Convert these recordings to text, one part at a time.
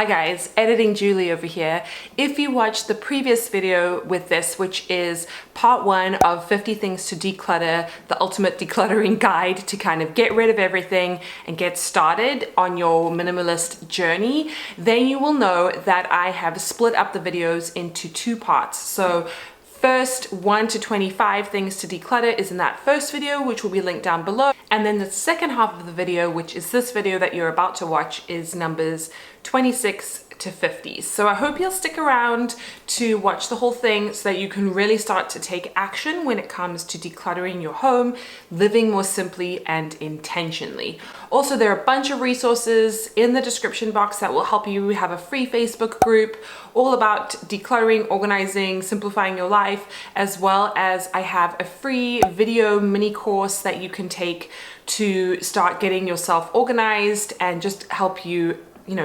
Hi guys, Editing Julie over here. If you watched the previous video with this, which is part 1 of 50 things to declutter, the ultimate decluttering guide to kind of get rid of everything and get started on your minimalist journey, then you will know that I have split up the videos into 2 parts. So first 1 to 25 things to declutter is in that first video, which will be linked down below. And then the second half of the video, which is this video that you're about to watch, is numbers 26 to 50. So I hope you'll stick around to watch the whole thing so that you can really start to take action when it comes to decluttering your home, living more simply and intentionally. Also, there are a bunch of resources in the description box that will help you. We have a free Facebook group all about decluttering, organizing, simplifying your life, as well as I have a free video mini course that you can take to start getting yourself organized and just help you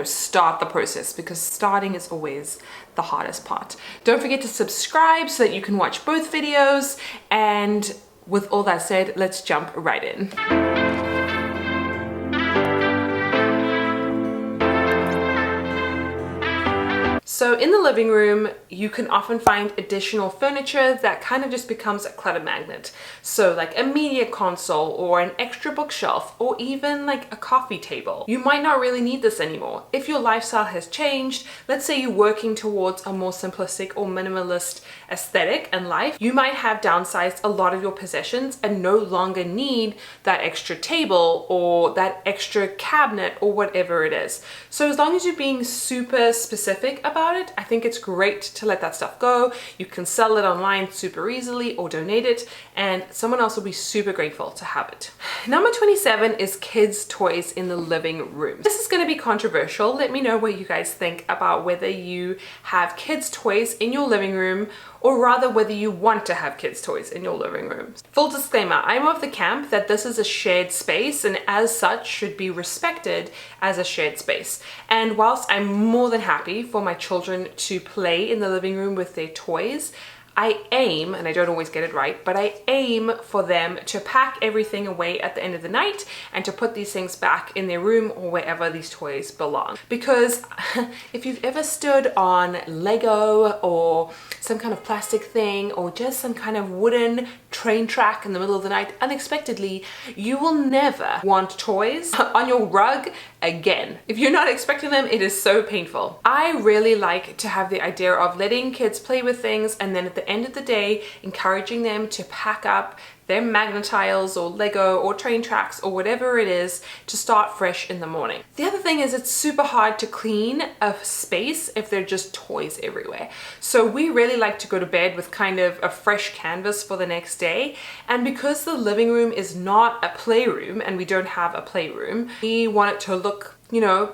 start the process, because starting is always the hardest part. Don't forget to subscribe so that you can watch both videos. And with all that said, let's jump right in. So in the living room, you can often find additional furniture that kind of just becomes a clutter magnet. So like a media console or an extra bookshelf or even like a coffee table. You might not really need this anymore. If your lifestyle has changed, let's say you're working towards a more simplistic or minimalist aesthetic and life, you might have downsized a lot of your possessions and no longer need that extra table or that extra cabinet or whatever it is. So as long as you're being super specific about it, I think it's great to let that stuff go. You can sell it online super easily or donate it, and someone else will be super grateful to have it. Number 27 is kids' toys in the living room. This is going to be controversial. Let me know what you guys think about whether you have kids' toys in your living room, or rather whether you want to have kids' toys in your living room. Full disclaimer, I'm of the camp that this is a shared space and as such should be respected as a shared space. And whilst I'm more than happy for my children to play in the living room with their toys, I aim, and I don't always get it right, but I aim for them to pack everything away at the end of the night and to put these things back in their room or wherever these toys belong. Because if you've ever stood on Lego or some kind of plastic thing or just some kind of wooden train track in the middle of the night unexpectedly, you will never want toys on your rug again. If you're not expecting them, it is so painful. I really like to have the idea of letting kids play with things and then at the end of the day encouraging them to pack up their magnet tiles or Lego or train tracks or whatever it is to start fresh in the morning. The other thing is it's super hard to clean a space if they're just toys everywhere. So we really like to go to bed with kind of a fresh canvas for the next day. And because the living room is not a playroom and we don't have a playroom, we want it to look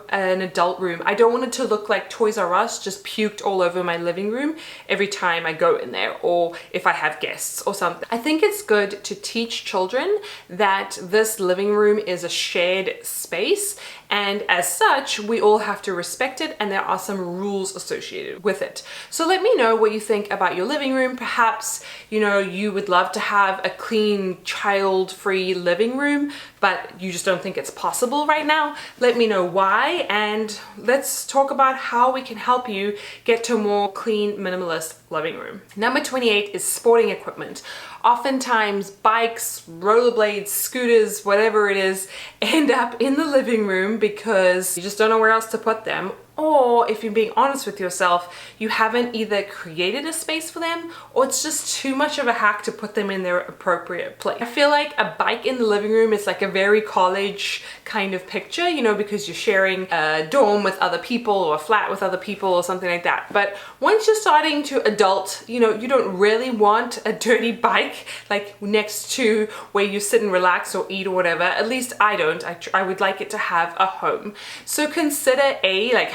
an adult room. I don't want it to look like Toys R Us just puked all over my living room every time I go in there or if I have guests or something. I think it's good to teach children that this living room is a shared space, and as such we all have to respect it, and there are some rules associated with it. So let me know what you think about your living room. Perhaps you would love to have a clean, child-free living room, but you just don't think it's possible right now. Let me know why, and let's talk about how we can help you get to a more clean, minimalist living room. Number 28 is sporting equipment. Oftentimes bikes, rollerblades, scooters, whatever it is, end up in the living room because you just don't know where else to put them. Or if you're being honest with yourself, you haven't either created a space for them or it's just too much of a hack to put them in their appropriate place. I feel like a bike in the living room is like a very college kind of picture, because you're sharing a dorm with other people or a flat with other people or something like that. But once you're starting to adult, you don't really want a dirty bike like next to where you sit and relax or eat or whatever. At least I don't. I would like it to have a home. So consider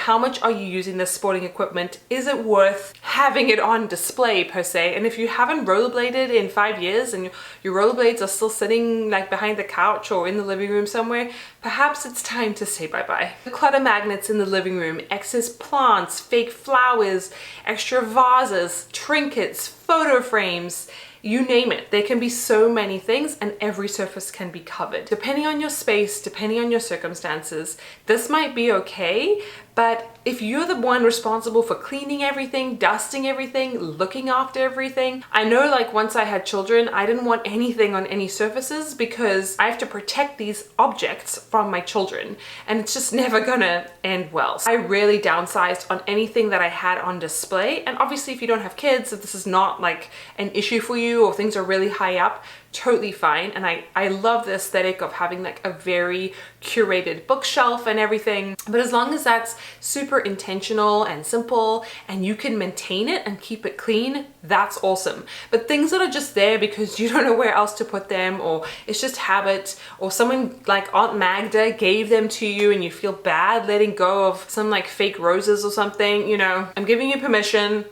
how much are you using this sporting equipment? Is it worth having it on display per se? And if you haven't rollerbladed in 5 years and your rollerblades are still sitting like behind the couch or in the living room somewhere, perhaps it's time to say bye-bye. The clutter magnets in the living room, excess plants, fake flowers, extra vases, trinkets, photo frames, you name it. There can be so many things and every surface can be covered. Depending on your space, depending on your circumstances, this might be okay, But if you're the one responsible for cleaning everything, dusting everything, looking after everything, I know like once I had children, I didn't want anything on any surfaces because I have to protect these objects from my children, and it's just never gonna end well. So I really downsized on anything that I had on display. And obviously if you don't have kids, if this is not like an issue for you or things are really high up, totally fine. And I love the aesthetic of having like a very curated bookshelf and everything. But as long as that's super intentional and simple and you can maintain it and keep it clean, that's awesome. But things that are just there because you don't know where else to put them, or it's just habit, or someone like Aunt Magda gave them to you and you feel bad letting go of some like fake roses or something, you know, I'm giving you permission.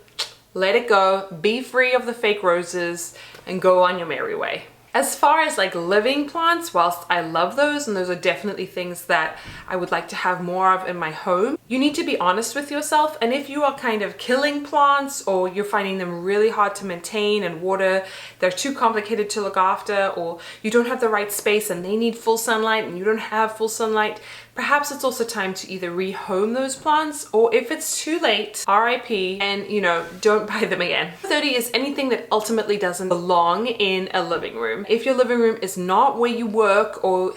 Let it go, be free of the fake roses and go on your merry way. As far as like living plants, whilst I love those, and those are definitely things that I would like to have more of in my home, you need to be honest with yourself. And if you are kind of killing plants, or you're finding them really hard to maintain and water, they're too complicated to look after, or you don't have the right space and they need full sunlight and you don't have full sunlight, perhaps it's also time to either rehome those plants, or if it's too late, RIP, and you know, don't buy them again. 30 is anything that ultimately doesn't belong in a living room. If your living room is not where you work or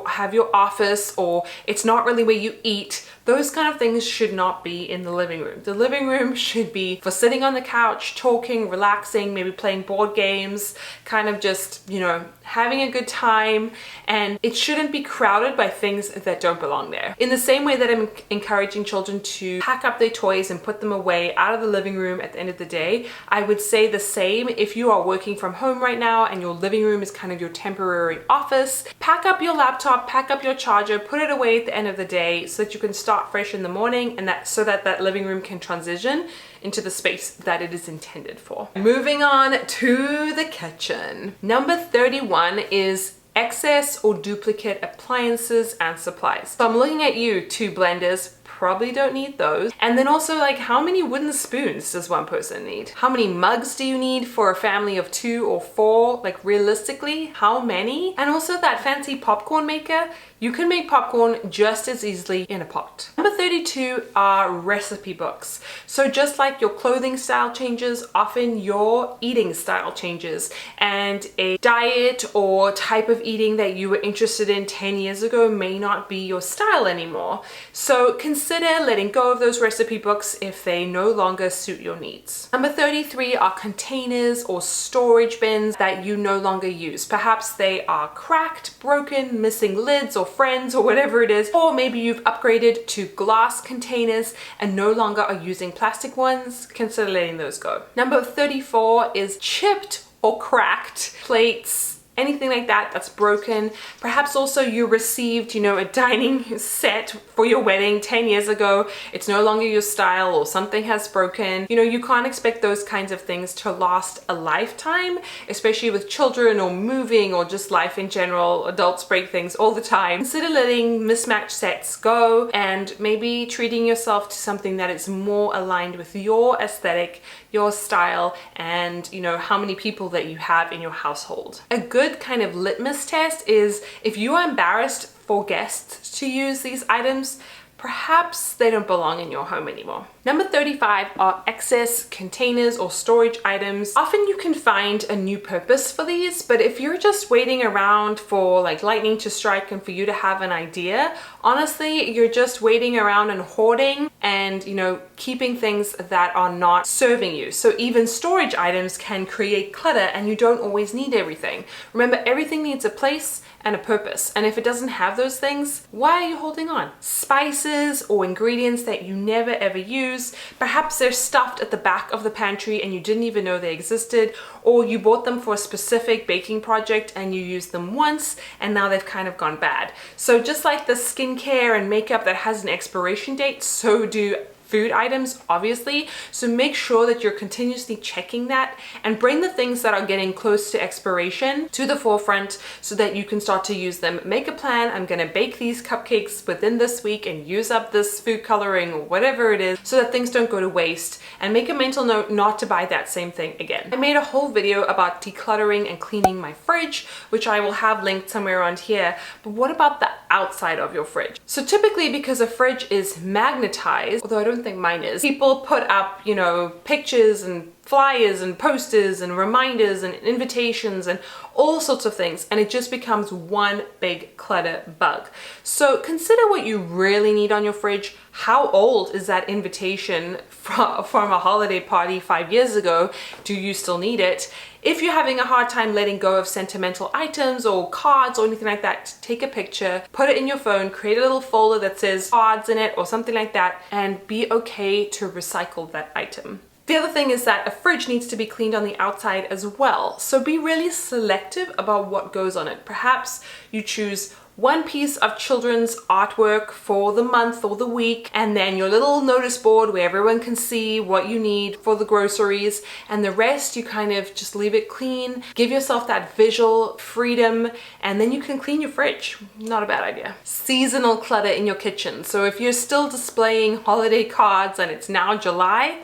have your office, or it's not really where you eat, those kind of things should not be in the living room. The living room should be for sitting on the couch, talking, relaxing, maybe playing board games, kind of just, you know, having a good time, and it shouldn't be crowded by things that don't belong there. In the same way that I'm encouraging children to pack up their toys and put them away out of the living room at the end of the day, I would say the same if you are working from home right now and your living room is kind of your temporary office. Pack up your laptop, pack up your charger, put it away at the end of the day so that you can start fresh in the morning, and so that living room can transition into the space that it is intended for. Moving on to the kitchen. Number 31 is excess or duplicate appliances and supplies. So I'm looking at you, 2 blenders. Probably don't need those. And then also, like, how many wooden spoons does one person need? How many mugs do you need for a family of 2 or 4? Like, realistically, how many? And also that fancy popcorn maker, you can make popcorn just as easily in a pot. Number 32 are recipe books. So just like your clothing style changes, often your eating style changes, and a diet or type of eating that you were interested in 10 years ago may not be your style anymore. So consider letting go of those recipe books if they no longer suit your needs. Number 33 are containers or storage bins that you no longer use. Perhaps they are cracked, broken, missing lids or friends or whatever it is, or maybe you've upgraded to glass containers and no longer are using plastic ones. Consider letting those go. Number 34 is chipped or cracked plates, anything like that that's broken. Perhaps also you received, you know, a dining set for your wedding 10 years ago. It's no longer your style, or something has broken. You know, you can't expect those kinds of things to last a lifetime, especially with children or moving or just life in general. Adults break things all the time. Consider letting mismatched sets go and maybe treating yourself to something that is more aligned with your aesthetic, your style, and you know, how many people that you have in your household. A good kind of litmus test is if you are embarrassed for guests to use these items, perhaps they don't belong in your home anymore. Number 35 are excess containers or storage items. Often you can find a new purpose for these, but if you're just waiting around for like lightning to strike and for you to have an idea, honestly, you're just waiting around and hoarding and, you know, keeping things that are not serving you. So even storage items can create clutter and you don't always need everything. Remember, everything needs a place and a purpose. And if it doesn't have those things, why are you holding on? Spices or ingredients that you never ever use, perhaps they're stuffed at the back of the pantry and you didn't even know they existed, or you bought them for a specific baking project and you used them once and now they've kind of gone bad. So just like the skincare and makeup that has an expiration date, so do food items, obviously. So make sure that you're continuously checking that and bring the things that are getting close to expiration to the forefront so that you can start to use them. Make a plan. I'm gonna bake these cupcakes within this week and use up this food coloring or whatever it is so that things don't go to waste, and make a mental note not to buy that same thing again. I made a whole video about decluttering and cleaning my fridge, which I will have linked somewhere around here. But what about the outside of your fridge? So typically, because a fridge is magnetized, although I don't think mine is, people put up, you know, pictures and flyers and posters and reminders and invitations and all sorts of things, and it just becomes one big clutter bug. So consider what you really need on your fridge. How old is that invitation from a holiday party 5 years ago? Do you still need it? If you're having a hard time letting go of sentimental items or cards or anything like that, take a picture, put it in your phone, create a little folder that says cards in it or something like that, and be okay to recycle that item. The other thing is that a fridge needs to be cleaned on the outside as well. So be really selective about what goes on it. Perhaps you choose one piece of children's artwork for the month or the week, and then your little notice board where everyone can see what you need for the groceries, and the rest you kind of just leave it clean. Give yourself that visual freedom, and then you can clean your fridge. Not a bad idea. Seasonal clutter in your kitchen. So if you're still displaying holiday cards and it's now July,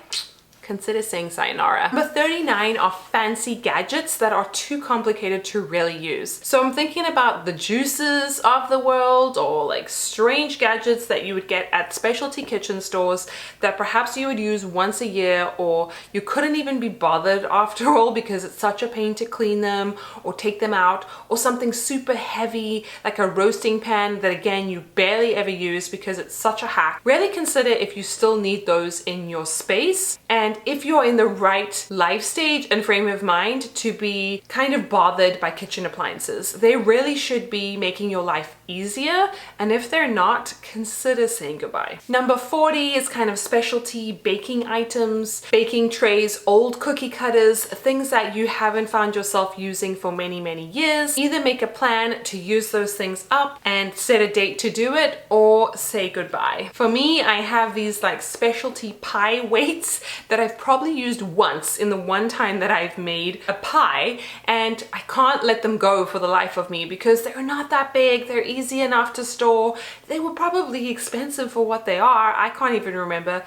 consider saying sayonara. Number 39 are fancy gadgets that are too complicated to really use. So I'm thinking about the juices of the world, or like strange gadgets that you would get at specialty kitchen stores that perhaps you would use once a year, or you couldn't even be bothered after all because it's such a pain to clean them or take them out, or something super heavy like a roasting pan that again you barely ever use because it's such a hack. Really consider if you still need those in your space, and if you're in the right life stage and frame of mind to be kind of bothered by kitchen appliances. They really should be making your life easier, and if they're not, consider saying goodbye. Number 40 is kind of specialty baking items, baking trays, old cookie cutters, things that you haven't found yourself using for many, many years. Either make a plan to use those things up and set a date to do it, or say goodbye. For me, I have these like specialty pie weights that I've probably used once in the one time that I've made a pie, and I can't let them go for the life of me because they're not that big, they're easy enough to store. They were probably expensive for what they are. I can't even remember.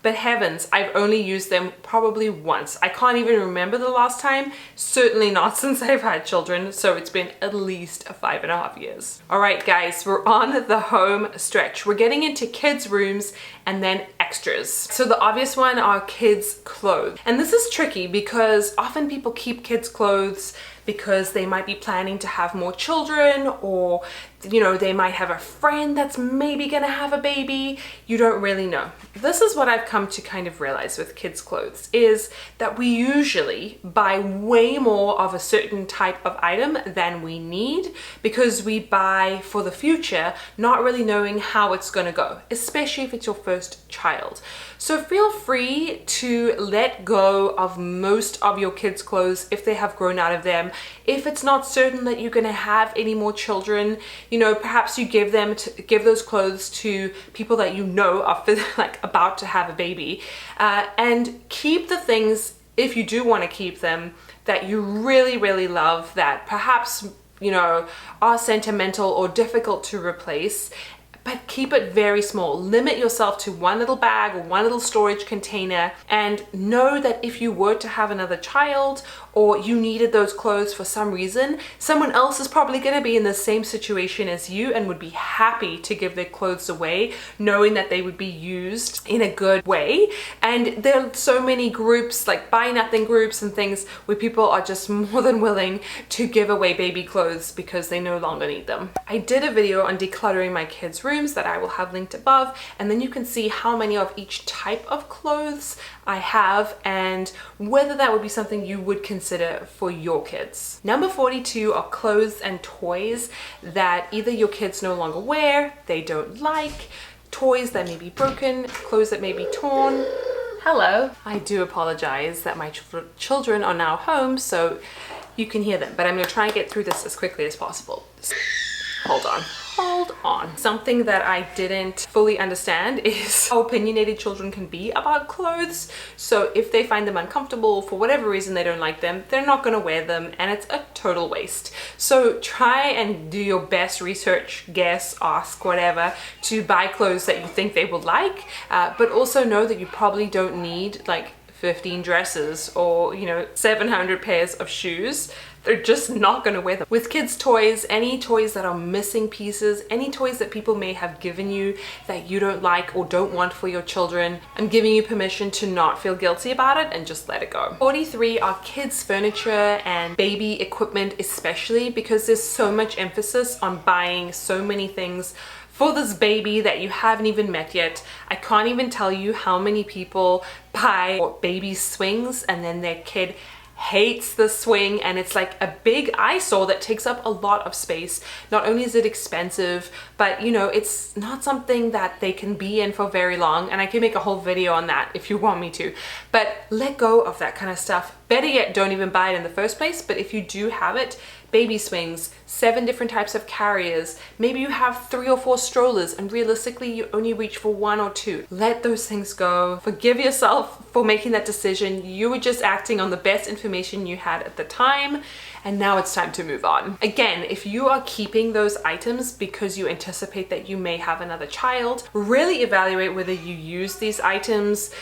But heavens, I've only used them probably once. I can't even remember the last time, certainly not since I've had children, so it's been at least 5.5 years. All right, guys, we're on the home stretch. We're getting into kids' rooms and then extras. So the obvious one are kids' clothes. And this is tricky because often people keep kids' clothes because they might be planning to have more children, or you know, they might have a friend that's maybe gonna have a baby. You don't really know. This is what I've come to kind of realize with kids' clothes, is that we usually buy way more of a certain type of item than we need because we buy for the future, not really knowing how it's gonna go, especially if it's your first child. So feel free to let go of most of your kids' clothes if they have grown out of them. If it's not certain that you're gonna have any more children, you know, perhaps you give those clothes to people that you know are like about to have a baby, and keep the things, if you do want to keep them, that you really, really love, that perhaps, you know, are sentimental or difficult to replace. But keep it very small. Limit yourself to one little bag or one little storage container, and know that if you were to have another child or you needed those clothes for some reason, someone else is probably going to be in the same situation as you and would be happy to give their clothes away, knowing that they would be used in a good way. And there are so many groups, like buy nothing groups and things, where people are just more than willing to give away baby clothes because they no longer need them. I did a video on decluttering my kids' rooms that I will have linked above, and then you can see how many of each type of clothes I have and whether that would be something you would consider for your kids. Number 42 are clothes and toys that either your kids no longer wear, they don't like, toys that may be broken, clothes that may be torn. Hello. I do apologize that my children are now home, so you can hear them, but I'm going to try and get through this as quickly as possible. Hold on. hold on. Something that I didn't fully understand is how opinionated children can be about clothes. So if they find them uncomfortable, for whatever reason they don't like them, they're not gonna wear them, and it's a total waste. So try and do your best research, guess, ask, whatever, to buy clothes that you think they will like, but also know that you probably don't need like 15 dresses or 700 pairs of shoes. They're just not going to wear them. With kids' toys, any toys that are missing pieces, any toys that people may have given you that you don't like or don't want for your children, I'm giving you permission to not feel guilty about it and just let it go. 43 are kids' furniture and baby equipment, especially because there's so much emphasis on buying so many things for this baby that you haven't even met yet. I can't even tell you how many people buy baby swings and then their kid hates the swing, and it's like a big eyesore that takes up a lot of space. Not only is it expensive, but it's not something that they can be in for very long, and I can make a whole video on that if you want me to. But let go of that kind of stuff. Better yet, don't even buy it in the first place. But if you do have it, baby swings, 7 different types of carriers, maybe you have 3 or 4 strollers and realistically you only reach for 1 or 2. Let those things go. Forgive yourself for making that decision. You were just acting on the best information you had at the time, and now it's time to move on. Again, if you are keeping those items because you anticipate that you may have another child, really evaluate whether you use these items,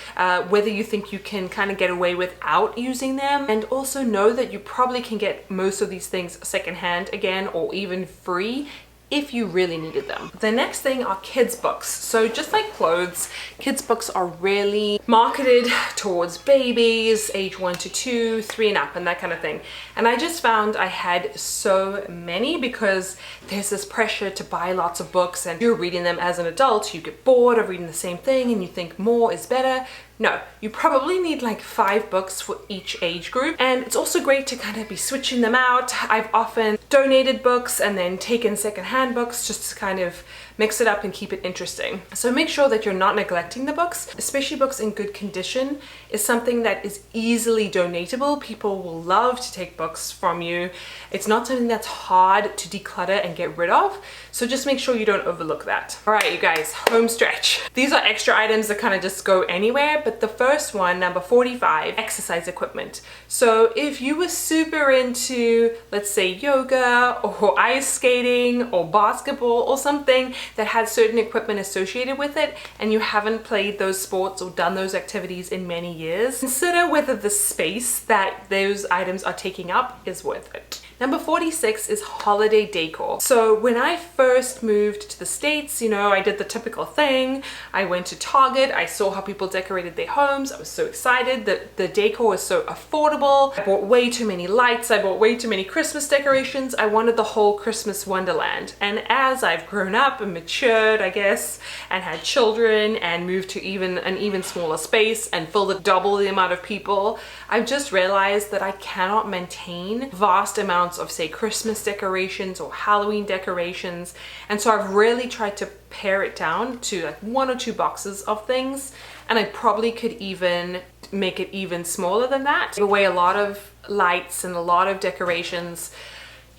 whether you think you can kind of get away without using them, and also know that you probably can get most of these things secondhand again or even free if you really needed them. The next thing are kids books. So just like clothes, kids books are really marketed towards babies, age 1 to 2, 3 and up, and that kind of thing. And I just found I had so many because there's this pressure to buy lots of books, and if you're reading them as an adult, you get bored of reading the same thing and you think more is better. No, you probably need like 5 books for each age group, and it's also great to kind of be switching them out. I've often donated books and then taken secondhand books just to kind of mix it up and keep it interesting. So make sure that you're not neglecting the books, especially books in good condition is something that is easily donatable. People will love to take books from you. It's not something that's hard to declutter and get rid of. So just make sure you don't overlook that. All right, you guys, home stretch. These are extra items that kind of just go anywhere, but the first one, number 45, exercise equipment. So if you were super into, let's say, yoga or ice skating or basketball or something that had certain equipment associated with it, and you haven't played those sports or done those activities in many years, consider whether the space that those items are taking up is worth it. Number 46 is holiday decor. So when I first moved to the States, I did the typical thing. I went to Target, I saw how people decorated their homes. I was so excited that the decor was so affordable. I bought way too many lights, I bought way too many Christmas decorations. I wanted the whole Christmas wonderland. And as I've grown up and matured, I guess, and had children and moved to an even smaller space and filled double the amount of people, I've just realized that I cannot maintain vast amounts of, say, Christmas decorations or Halloween decorations. And so I've really tried to pare it down to like 1 or 2 boxes of things, and I probably could even make it even smaller than that. Give away a lot of lights and a lot of decorations.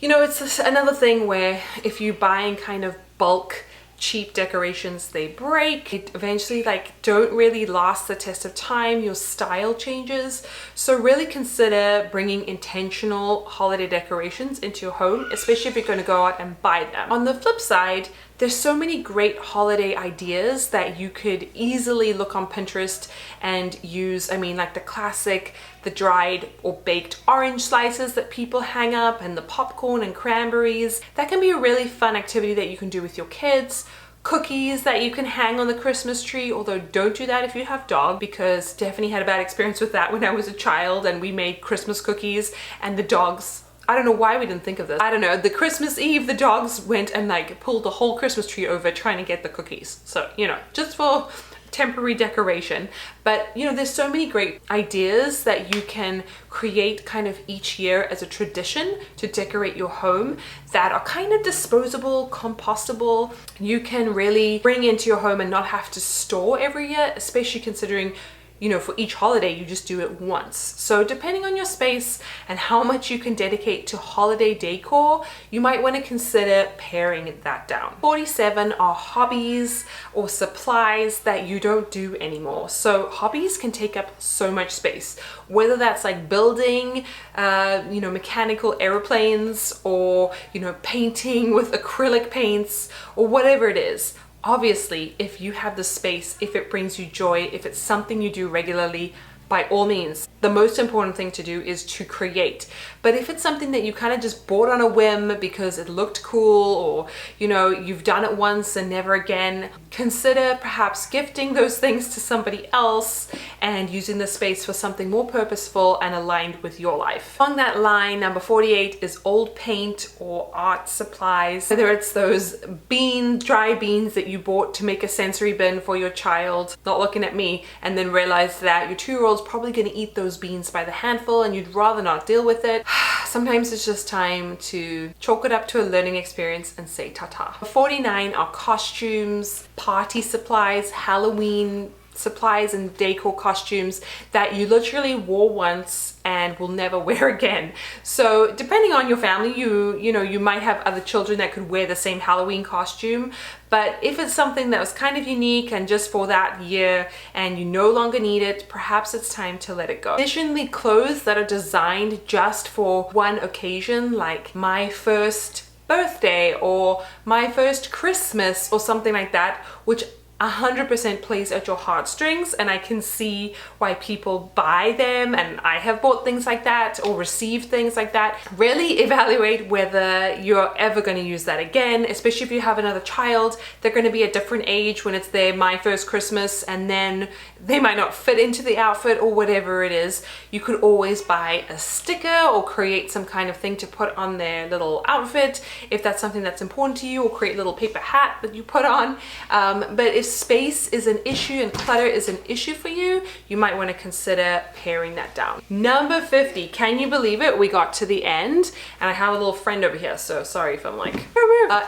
It's another thing where if you buy in kind of bulk cheap decorations, they break. It eventually don't really last the test of time. Your style changes. So really consider bringing intentional holiday decorations into your home, especially if you're going to go out and buy them. On the flip side, there's so many great holiday ideas that you could easily look on Pinterest and use. Like the classic, the dried or baked orange slices that people hang up, and the popcorn and cranberries. That can be a really fun activity that you can do with your kids. Cookies that you can hang on the Christmas tree, although don't do that if you have dog, because Stephanie had a bad experience with that when I was a child and we made Christmas cookies and the dogs, I don't know why we didn't think of this. I don't know, the Christmas Eve, the dogs went and pulled the whole Christmas tree over trying to get the cookies. So, just for temporary decoration. But there's so many great ideas that you can create kind of each year as a tradition to decorate your home that are kind of disposable, compostable. You can really bring into your home and not have to store every year, especially considering you know, for each holiday, you just do it once. So depending on your space and how much you can dedicate to holiday decor, you might want to consider paring that down. 47 are hobbies or supplies that you don't do anymore. So hobbies can take up so much space, whether that's like building, you know, mechanical airplanes, or, you know, painting with acrylic paints, or whatever it is. Obviously, if you have the space, if it brings you joy, if it's something you do regularly, by all means, the most important thing to do is to create. But if it's something that you kind of just bought on a whim because it looked cool, or, you know, you've done it once and never again, consider perhaps gifting those things to somebody else and using the space for something more purposeful and aligned with your life. Along that line, number 48 is old paint or art supplies. Whether it's those dry beans that you bought to make a sensory bin for your child, not looking at me, and then realize that your 2-year-old's probably going to eat those beans by the handful and you'd rather not deal with it. Sometimes it's just time to chalk it up to a learning experience and say ta-ta. 49 are costumes, party supplies, Halloween supplies and decor costumes that you literally wore once and will never wear again. So depending on your family, you know, you might have other children that could wear the same Halloween costume, but if it's something that was kind of unique and just for that year and you no longer need it, perhaps it's time to let it go. Additionally, clothes that are designed just for one occasion, like my first birthday or my first Christmas or something like that, which 100% plays at your heartstrings, and I can see why people buy them, and I have bought things like that or received things like that. Really evaluate whether you're ever going to use that again, especially if you have another child. They're going to be a different age when it's their my first Christmas, and then they might not fit into the outfit or whatever it is. You could always buy a sticker or create some kind of thing to put on their little outfit if that's something that's important to you, or create a little paper hat that you put on. But if space is an issue and clutter is an issue for you, you might want to consider paring that down. Number 50, can you believe it? We got to the end, and I have a little friend over here, so sorry if I'm like,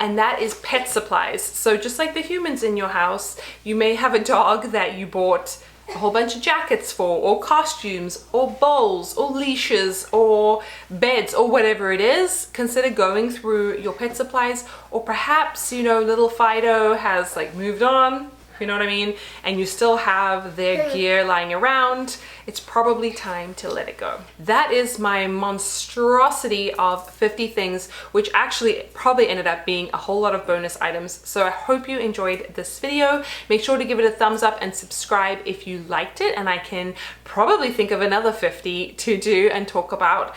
and that is pet supplies. So just like the humans in your house, you may have a dog that you bought a whole bunch of jackets for, or costumes, or bowls, or leashes, or beds, or whatever it is. Consider going through your pet supplies, or perhaps, you know, little Fido has like moved on, you know what I mean, and you still have their gear lying around. It's probably time to let it go. That is my monstrosity of 50 things, which actually probably ended up being a whole lot of bonus items. So I hope you enjoyed this video. Make sure to give it a thumbs up and subscribe if you liked it, and I can probably think of another 50 to do and talk about.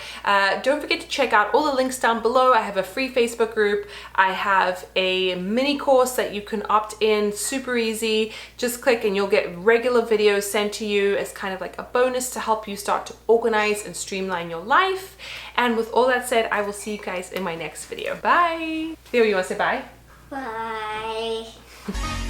Don't forget to check out all the links down below. I have a free Facebook group. I have a mini course that you can opt in, super easy. Just click and you'll get regular videos sent to you as kind of like a bonus to help you start to organize and streamline your life. And with all that said, I will see you guys in my next video. Bye. Theo, you want to say bye? Bye.